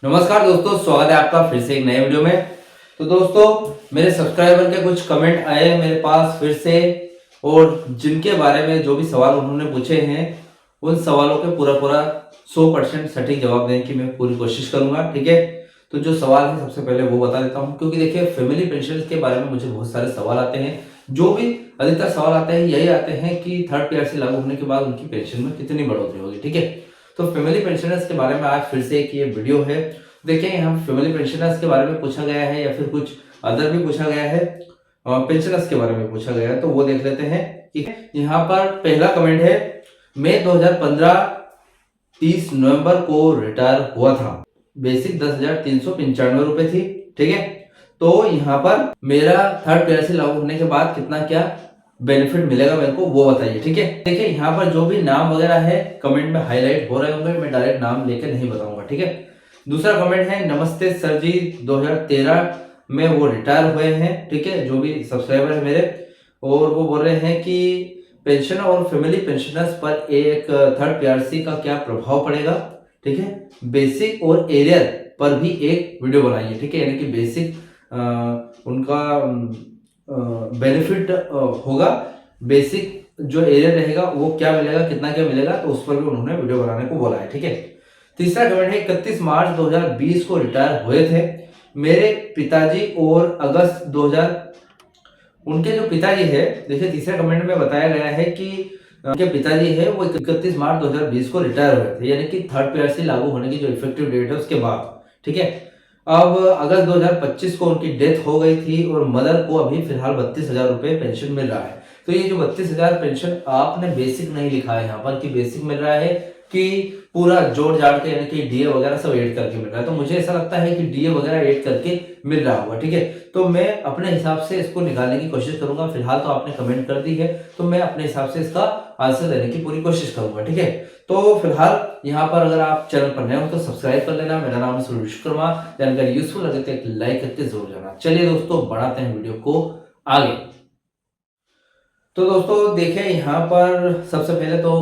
नमस्कार दोस्तों, स्वागत है आपका फिर से एक नए वीडियो में। तो दोस्तों, मेरे सब्सक्राइबर के कुछ कमेंट आए हैं मेरे पास फिर से, और जिनके बारे में जो भी सवाल उन्होंने पूछे हैं उन सवालों के पूरा 100% सटीक जवाब देने की मैं पूरी कोशिश करूंगा। ठीक है, तो जो सवाल है सबसे पहले वो बता देता हूँ, क्योंकि देखिए फैमिली पेंशन के बारे में मुझे बहुत सारे सवाल आते हैं। जो भी अधिकतर सवाल आते हैं यही आते हैं कि थर्ड पीआरसी लागू होने के बाद उनकी पेंशन में कितनी बढ़ोतरी होगी। ठीक है, तो फैमिली पेंशनर्स के बारे में आज फिर से एक ये वीडियो है। देखिए यहाँ फैमिली पेंशनर्स के बारे में पूछा गया है या फिर कुछ अदर भी पूछा गया है, पेंशनर्स के बारे में पूछा गया है, तो वो देख लेते हैं। ठीक है, यहाँ पर पहला कमेंट है, मई 2015 30 नवंबर को रिटायर हुआ था, बेसिक 10,395 रुपए थी। ठीक है, तो यहाँ पर मेरा थर्ड पीआरसी लागू होने के बाद कितना क्या बेनिफिट मिलेगा मेरे को वो बताइए। ठीक है, देखिए यहाँ पर जो भी नाम वगैरह है कमेंट में हाईलाइट हो रहे होंगे, मैं डायरेक्ट नाम लेकर नहीं बताऊंगा। ठीक है, दूसरा कमेंट है, नमस्ते सर जी, 2013 में वो रिटायर हुए हैं। ठीक है, जो भी सब्सक्राइबर है मेरे, और वो बोल रहे हैं कि पेंशन और फैमिली पेंशनर्स पर एक थर्ड पीआरसी का क्या प्रभाव पड़ेगा। ठीक है, बेसिक और एरियर पर भी एक वीडियो बनाइए। ठीक है, यानी कि बेसिक उनका बेनिफिट होगा, बेसिक जो एरियर रहेगा वो क्या मिलेगा, कितना क्या मिलेगा, तो उस पर भी उन्होंने वीडियो बनाने को बोला है। ठीक है, तीसरा कमेंट है, 31 मार्च 2020 को रिटायर हुए थे मेरे पिताजी, और अगस्त 2000 उनके जो पिताजी है, देखिए तीसरे कमेंट में बताया गया है कि उनके पिताजी है वो 31 मार्च 2020 को रिटायर हुए थे, यानी कि थर्ड पीआरसी लागू होने की जो इफेक्टिव डेट है उसके बाद। ठीक है, अब अगस्त 2025 को उनकी डेथ हो गई थी, और मदर को अभी फिलहाल 32,000 रुपए पेंशन मिल रहा है। तो ये जो 32,000 पेंशन, आपने बेसिक नहीं लिखा है यहाँ पर कि बेसिक मिल रहा है कि पूरा जोड़ जाड़ के, यानी कि डीए वगैरह सब ऐड करके मिल रहा है, तो मुझे ऐसा लगता है कि डीए वगैरह ऐड करके मिल रहा होगा। ठीक है, तो मैं अपने हिसाब से इसको निकालने की कोशिश करूंगा। फिलहाल तो आपने कमेंट कर दी है, तो मैं अपने हिसाब से इसका आंसर देने की पूरी कोशिश करूंगा। ठीक है, तो फिलहाल यहाँ पर अगर आप चैनल पर नए हो तो सब्सक्राइब कर लेना। मेरा नाम है सूर्य विश्वकर्मा। जानकारी यूजफुल लगे तो एक लाइक करके जरूर जाना। चलिए दोस्तों, बढ़ाते हैं वीडियो को आगे। तो दोस्तों देखिए, यहाँ पर सबसे पहले तो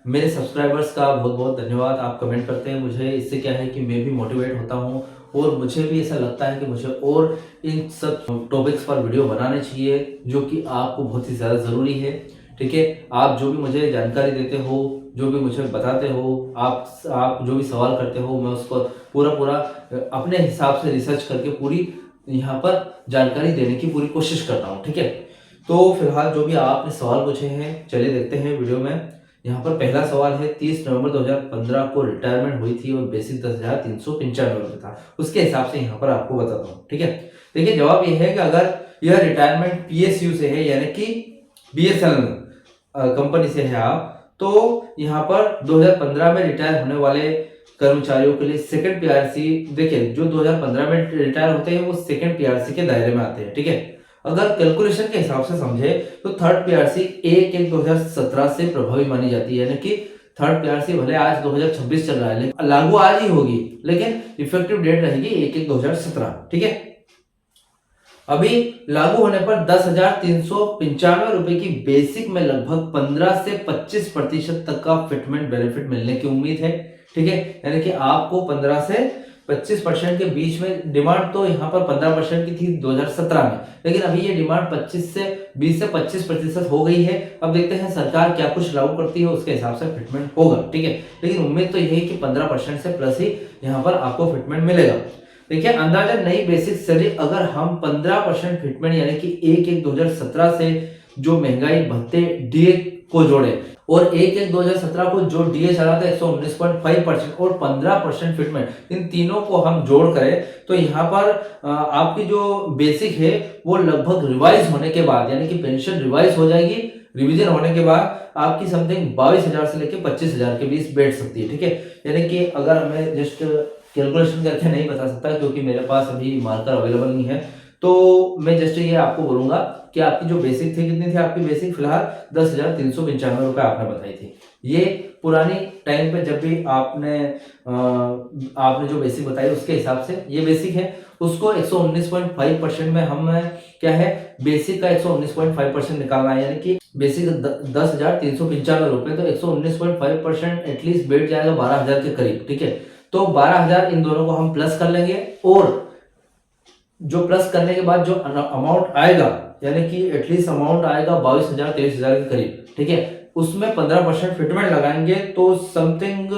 मेरे सब्सक्राइबर्स का बहुत बहुत धन्यवाद। आप कमेंट करते हैं, मुझे इससे क्या है कि मैं भी मोटिवेट होता हूँ, और मुझे भी ऐसा लगता है कि मुझे और इन सब टॉपिक्स पर वीडियो बनाने चाहिए, जो कि आपको बहुत ही ज़्यादा ज़रूरी है। ठीक है, आप जो भी मुझे जानकारी देते हो, जो भी मुझे बताते हो, आप जो भी सवाल करते हो, मैं उसको पूरा अपने हिसाब से रिसर्च करके पूरी यहाँ पर जानकारी देने की पूरी कोशिश करता हूँ। ठीक है, तो फिलहाल जो भी आपने सवाल पूछे हैं, चलिए देखते हैं वीडियो में। यहाँ पर पहला सवाल है, 30 नवंबर 2015 को रिटायरमेंट हुई थी और बेसिक 10,395 रुपये था, उसके हिसाब से यहाँ पर आपको बताता हूँ। ठीक है, देखिए जवाब ये है कि अगर यह रिटायरमेंट पीएसयू से है, यानी कि बीएसएनएल कंपनी से है आप, तो यहाँ पर 2015 में रिटायर होने वाले कर्मचारियों के लिए सेकंड पीआरसी, देखिए जो 2015 में रिटायर होते हैं वो सेकंड पीआरसी के दायरे में आते हैं। ठीक है, अगर कैलकुलेशन के हिसाब से समझे तो थर्ड पीआरसी 1/1/2017 से प्रभावी मानी जाती है, यानी कि थर्ड पीआरसी भले आज 2026 चल रहा है, लेकिन लागू आज ही होगी, लेकिन इफेक्टिव डेट रहेगी 1/1/2017। ठीक है, अभी लागू होने पर 10,395 रुपए की बेसिक में लगभग 15 से 25% तक का फिटमेंट बेनिफिट मिलने की उम्मीद है। ठीक है, यानी कि आपको 15 से 25% के बीच में, डिमांड तो यहाँ पर 15% की थी 2017 में, लेकिन अभी ये डिमांड 20 से 25% हो गई है। अब देखते हैं सरकार क्या कुछ लागू करती है, उसके हिसाब से फिटमेंट होगा। ठीक है, लेकिन उम्मीद तो यही है कि 15% से प्लस ही यहाँ पर आपको फिटमेंट मिलेगा। देखिए अंदाजा नई बेसिक सैलरी, अगर हम 15% फिटमेंट यानी कि 1/1/2017 से जो महंगाई भत्ते डीए को जोड़े, और 1/1/2017 को जो डीए चला था 119.5% और 15% फिटमेंट, इन तीनों को हम जोड़ करें तो यहाँ पर आपकी जो बेसिक है वो लगभग रिवाइज होने के बाद, यानी कि पेंशन रिवाइज हो जाएगी, रिवीजन होने के बाद आपकी समथिंग 22,000 से लेकर 25,000 के बीच बैठ सकती है। ठीक है, यानी कि अगर हमें जस्ट कैलकुलेशन करके नहीं बता सकता, क्योंकि मेरे पास अभी मार्कर अवेलेबल नहीं है, तो मैं जस्ट ये आपको बोलूंगा कि आपकी जो बेसिक थी, कितनी थी आपकी बेसिक, फिलहाल 10,395 रुपए आपने बताई थी। ये पुरानी टाइम पे जब भी आपने जो बेसिक बताई उसके हिसाब से ये बेसिक है, उसको 119.5% में हम क्या है, बेसिक का 119.5% निकालना है, यानी कि बेसिक 10,395 रुपए, तो 119.5% एटलीस्ट बैठ जाएगा 12,000 के करीब। ठीक है, तो 12,000 इन दोनों को हम प्लस कर लेंगे, और जो प्लस करने के बाद जो अमाउंट आएगा, यानी कि एटलीस्ट अमाउंट आएगा 22,000 23,000 के करीब, ठीक है, उसमें 15% फिटमेंट लगाएंगे तो समथिंग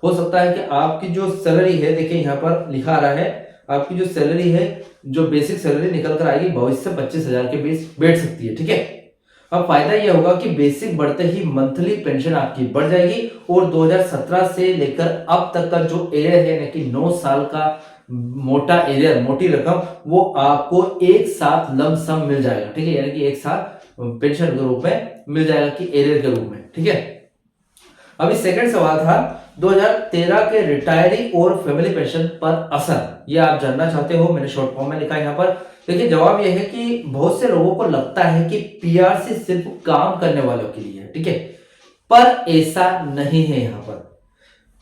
हो सकता है कि आपकी जो सैलरी है, देखिए यहाँ पर लिखा आ रहा है, आपकी जो सैलरी है, जो बेसिक सैलरी निकल कर आएगी 22 से 25,000 के बीच बैठ सकती है, ठीक है। अब फायदा यह होगा कि बेसिक बढ़ते ही मंथली पेंशन आपकी बढ़ जाएगी, और 2017 से लेकर अब तक का जो एरियर है, यानी कि 9 साल का मोटा एरियर, मोटी रकम, वो आपको एक साथ लमसम मिल जाएगा, ठीक है, यानी कि एक साथ पेंशन के रूप में मिल जाएगा कि एरियर के रूप में, ठीक है। अभी सेकंड सवाल था 2013 के रिटायरी और फैमिली पेंशन पर असर, ये आप जानना चाहते हो, मैंने शॉर्ट फॉर्म में लिखा है यहाँ पर। देखिए जवाब यह है कि बहुत से लोगों को लगता है कि पीआरसी सिर्फ काम करने वालों के लिए है, ठीक है, पर ऐसा नहीं है। यहाँ पर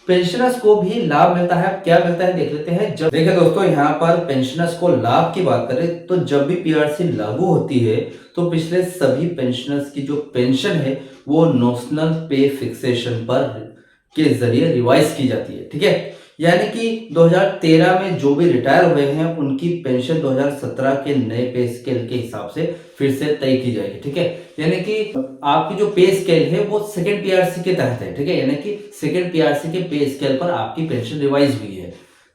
पेंशनर्स को भी लाभ मिलता है। क्या मिलता है देख लेते हैं। जब देखिए दोस्तों, यहाँ पर पेंशनर्स को लाभ की बात करें तो जब भी पीआरसी लागू होती है तो पिछले सभी पेंशनर्स की जो पेंशन है वो नॉमिनल पे फिक्सेशन पर के जरिए रिवाइज की जाती है, ठीक है। यानी कि 2013 में जो भी रिटायर हुए हैं उनकी पेंशन 2017 के नए पे स्केल के हिसाब से फिर से तय की जाएगी, ठीक है। यानी कि आपकी जो पे स्केल है वो सेकंड पीआरसी के तहत है, ठीक है, यानी कि सेकंड पीआरसी के पे स्केल पर आपकी पेंशन रिवाइज हुई है।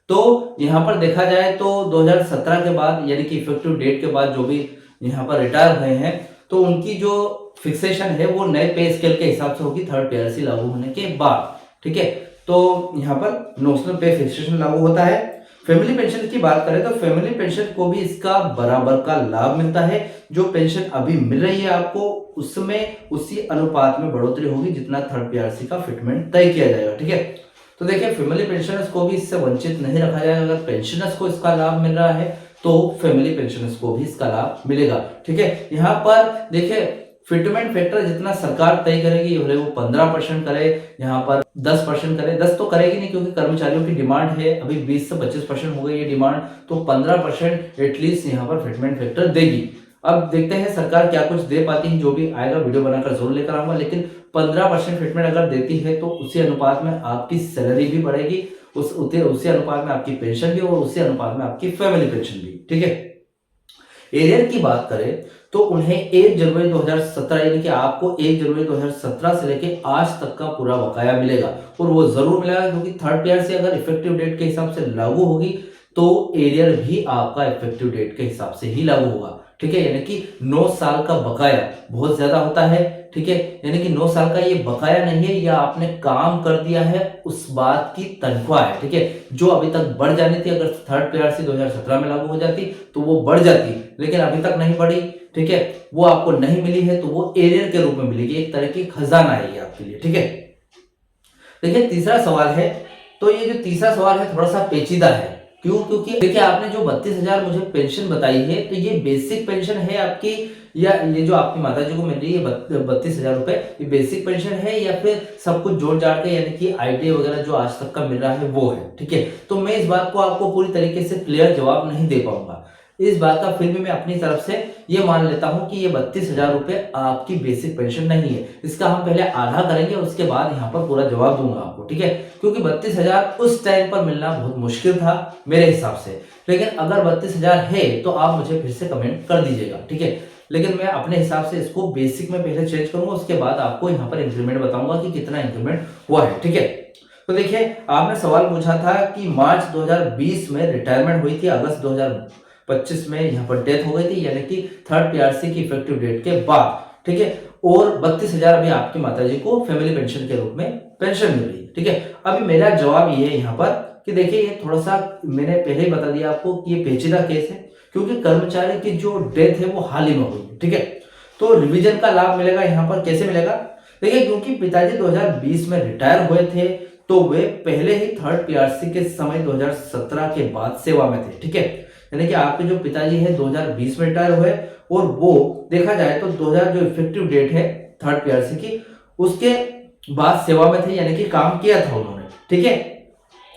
तो यहाँ पर देखा जाए तो 2017 के बाद, यानी कि इफेक्टिव डेट के बाद जो भी यहाँ पर रिटायर हुए हैं तो उनकी जो फिक्सेशन है वो नए पे स्केल के हिसाब से होगी थर्ड पीआरसी लागू होने के बाद, ठीक है। तो यहाँ पर नॉमिनल पे फिक्सेशन लागू होता है। फैमिली पेंशन की बात करें तो फैमिली पेंशन को भी इसका बराबर का लाभ मिलता है। जो पेंशन अभी मिल रही है आपको उसमें उसी अनुपात में बढ़ोतरी होगी जितना थर्ड पीआरसी का फिटमेंट तय किया जाएगा, ठीक है। तो देखिए फैमिली पेंशनर्स को भी इससे वंचित नहीं रखा जाएगा। अगर पेंशनर्स को इसका लाभ मिल रहा है तो फैमिली पेंशनर्स को भी इसका लाभ मिलेगा, ठीक है। यहाँ पर देखिए फिटमेंट फैक्टर जितना सरकार तय करेगी, भले वो 15% करे, यहाँ पर 10% करे, 10 तो करेगी नहीं क्योंकि कर्मचारियों की डिमांड है, अभी 20 से 25% हो गई ये डिमांड, तो 15% एटलीस्ट यहाँ पर फिटमेंट फैक्टर देगी। अब देखते हैं सरकार क्या कुछ दे पाती है, जो भी आएगा वीडियो बनाकर जरूर लेकर आऊंगा। लेकिन 15% फिटमेंट अगर देती है तो उसी अनुपात में आपकी सैलरी भी बढ़ेगी, उसी अनुपात में आपकी पेंशन भी, और उसी अनुपात में आपकी फैमिली पेंशन भी, ठीक है। एरियर की बात करें तो उन्हें 1 जनवरी 2017 यानी कि आपको 1 जनवरी 2017 से लेके आज तक का पूरा बकाया मिलेगा, और वो जरूर मिलेगा क्योंकि थर्ड पीआरसी अगर इफेक्टिव डेट के हिसाब से लागू होगी तो एरियर भी आपका इफेक्टिव डेट के हिसाब से ही लागू होगा, ठीक है। यानी कि 9 साल का बकाया बहुत ज्यादा होता है, ठीक है। यानी कि 9 साल का ये बकाया नहीं है, या आपने काम कर दिया है उस बात की तनख्वाह है, ठीक है, जो अभी तक बढ़ जानी थी। अगर थर्ड पीआरसी 2017 में लागू हो जाती तो वो बढ़ जाती, लेकिन अभी तक नहीं बढ़ी, ठीक है, वो आपको नहीं मिली है तो वो एरियर के रूप में मिलेगी, एक तरह की खजाना है ये आपके लिए, ठीक है। देखिए तीसरा सवाल है, तो ये जो तीसरा सवाल है थोड़ा सा पेचीदा है। क्यों? क्योंकि देखिए आपने जो 32,000 मुझे पेंशन बताई है तो ये बेसिक पेंशन है आपकी, या ये जो आपकी माता जी को मिल रही है 32,000 रुपए, ये बेसिक पेंशन है या फिर सब कुछ जोड़ जाड़ के यानी कि आईटीआई वगैरह जो आज तक का मिल रहा है वो है, ठीक है। तो मैं इस बात को आपको पूरी तरीके से क्लियर जवाब नहीं दे पाऊंगा इस बात का, फिर भी मैं अपनी तरफ से ये मान लेता हूं कि ये 32,000 रुपए आपकी बेसिक पेंशन नहीं है। इसका हम पहले आधा करेंगे, उसके बाद यहाँ पर पूरा जवाब दूंगा आपको, ठीक है। क्योंकि 32,000 उस टाइम पर मिलना बहुत मुश्किल था मेरे हिसाब से, लेकिन अगर 32,000 है तो आप मुझे फिर से कमेंट कर दीजिएगा, ठीक है। लेकिन मैं अपने हिसाब से इसको बेसिक में पहले चेंज करूंगा, उसके बाद आपको यहाँ पर इंक्रीमेंट बताऊंगा कि कितना इंक्रीमेंट हुआ है, ठीक है। तो देखिए आपने सवाल पूछा था कि मार्च 2020 में रिटायरमेंट हुई थी, अगस्त 2025 में यहाँ पर डेथ हो गई थी, यानी कि थर्ड पीआरसी की इफेक्टिव डेट के बाद, ठीक है। और 32,000 अभी आपकी माताजी को फैमिली पेंशन के रूप में पेंशन मिल रही है, ठीक है। अभी मेरा जवाब ये है यहाँ पर कि देखिए ये थोड़ा सा मैंने पहले ही बता दिया आपको कि ये पेचीदा केस है, क्योंकि कर्मचारी की जो डेथ है वो हाल ही में हुई है, ठीक है। तो रिवीजन का लाभ मिलेगा यहाँ पर, कैसे मिलेगा? देखिए क्योंकि पिताजी 2020 में रिटायर हुए थे तो वे पहले ही थर्ड पीआरसी के समय 2017 के बाद सेवा में थे, ठीक है। यानी कि आपके जो पिताजी है 2020 में रिटायर हुए, और वो देखा जाए तो 2000 जो इफेक्टिव डेट है थर्ड पीआरसी की उसके बाद सेवा में थे, यानी कि काम किया था उन्होंने, ठीक है।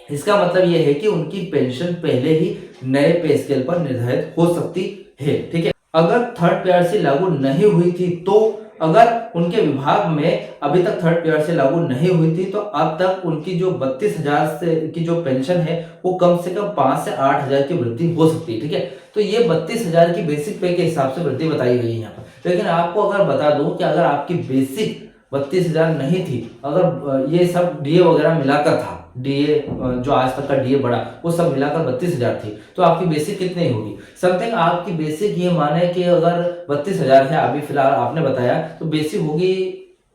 इसका मतलब यह है कि उनकी पेंशन पहले ही नए पे स्केल पर निर्धारित हो सकती है, ठीक है। अगर थर्ड पीआरसी लागू नहीं हुई थी तो अगर उनके विभाग में अभी तक थर्ड पीआरसी लागू नहीं हुई थी तो अब तक उनकी जो 32,000 से की जो पेंशन है वो कम से कम 5 से 8,000 की वृद्धि हो सकती है। ठीक है, तो ये 32,000 की बेसिक पे के हिसाब से वृद्धि बताई गई है यहाँ पर। लेकिन आपको अगर बता दूं कि अगर आपकी बेसिक 32,000 नहीं थी, अगर ये सब डीए वगैरह मिलाकर था, डीए जो आज तक का डीए बढ़ा वो सब मिलाकर 32,000 थी, तो आपकी बेसिक कितनी होगी? समथिंग आपकी बेसिक ये माने कि अगर 32,000 है अभी फिलहाल आपने बताया, तो बेसिक होगी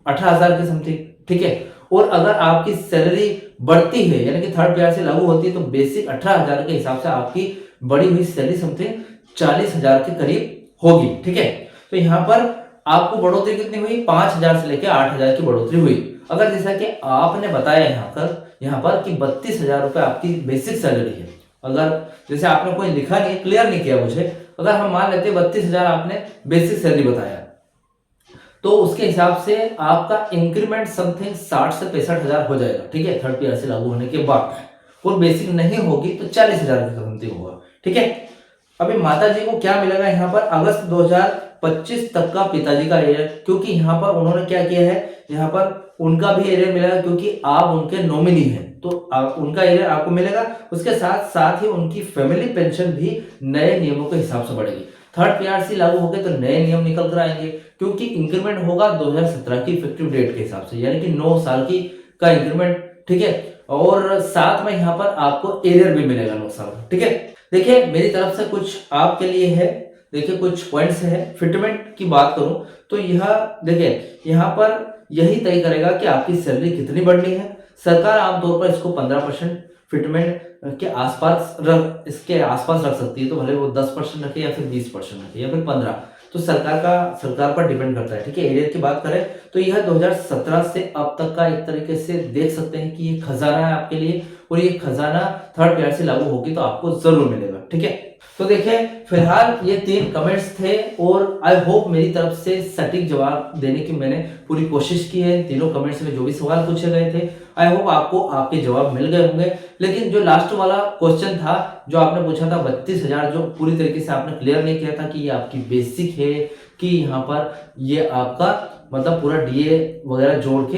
18,000 के समथिंग। ठीक है, और अगर आपकी सैलरी बढ़ती है यानी कि थर्ड पीआरसी लागू होती है तो बेसिक 18,000 के हिसाब से आपकी बढ़ी हुई सैलरी समथिंग 40,000 के करीब होगी। ठीक है, तो यहाँ पर आपको बढ़ोतरी कितनी हुई? 5,000 से लेकर 8,000 की बढ़ोतरी हुई। अगर जैसा कि आपने बताया यहाँ पर कि 32,000 रुपए आपकी बेसिक सैलरी है, अगर जैसे आपने कोई लिखा नहीं, क्लियर नहीं किया मुझे, अगर हम मान लेते 32,000 आपने बेसिक सैलरी बताया तो उसके हिसाब से आपका इंक्रीमेंट समथिंग 60 से 65,000 हो जाएगा। ठीक है, थर्ड पीआरसी लागू होने के बाद, और बेसिक नहीं होगी तो 40,000 के समथिंग होगा। ठीक है, अभी माता जी को क्या मिलेगा यहाँ पर? अगस्त 2025 तक का पिताजी का एरियर, क्योंकि यहाँ पर उन्होंने क्या किया है, यहाँ पर उनका भी एरियर मिलेगा क्योंकि आप उनके नॉमिनी हैं, तो उनका एरियर आपको मिलेगा। उसके साथ साथ ही उनकी फैमिली पेंशन भी नए नियमों के हिसाब से बढ़ेगी। थर्ड पीआरसी लागू हो गए तो नए नियम निकल कर आएंगे, क्योंकि इंक्रीमेंट होगा 2017 की इफेक्टिव डेट के हिसाब से, यानी कि 9 साल की का इंक्रीमेंट। ठीक है, और साथ में यहाँ पर आपको एरियर भी मिलेगा 9 साल का। ठीक है, देखिए मेरी तरफ से कुछ आपके लिए है, देखिए कुछ पॉइंट्स है। फिटमेंट की बात करूं तो यह देखिए यहाँ पर यही तय करेगा कि आपकी सैलरी कितनी बढ़नी है। सरकार आमतौर पर इसको 15% फिटमेंट के आसपास इसके आसपास रख सकती है, तो भले वो 10% रखे या फिर 20% रखे या फिर 15, तो सरकार पर डिपेंड करता है। ठीक है, एरियर की बात करें तो यह 2017 से अब तक का एक तरीके से देख सकते हैं कि ये खजाना है आपके लिए, और ये खजाना थर्ड पीआरसी लागू होगी तो आपको जरूर मिलेगा। ठीक है, तो देखिए फिलहाल ये 3 कमेंट्स थे, और आई होप मेरी तरफ से सटीक जवाब देने की मैंने पूरी कोशिश की है। तीनों कमेंट्स में जो भी सवाल पूछे गए थे, आई होप आपको आपके जवाब मिल गए होंगे। लेकिन जो लास्ट वाला क्वेश्चन था जो आपने पूछा था 32,000, जो पूरी तरीके से आपने क्लियर नहीं किया था कि ये आपकी बेसिक है कि यहाँ पर ये आपका मतलब पूरा डीए वगैरह जोड़ के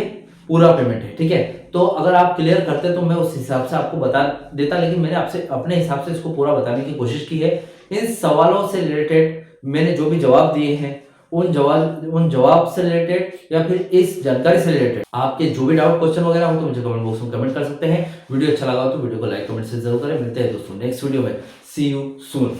पूरा पेमेंट है। ठीक है, तो अगर आप क्लियर करते तो मैं उस हिसाब से आपको बता देता, लेकिन मैंने आपसे अपने हिसाब से इसको पूरा बताने की कोशिश की है। इन सवालों से रिलेटेड मैंने जो भी जवाब दिए हैं, उन जवाब से रिलेटेड या फिर इस जानकारी से रिलेटेड आपके जो भी डाउट क्वेश्चन वगैरह हो तो मुझे कमेंट बॉक्स में कमेंट कर सकते हैं। वीडियो अच्छा लगा तो वीडियो को लाइक कमेंट से जरूर करें। मिलते हैं दोस्तों नेक्स्ट वीडियो में। सी यू सून।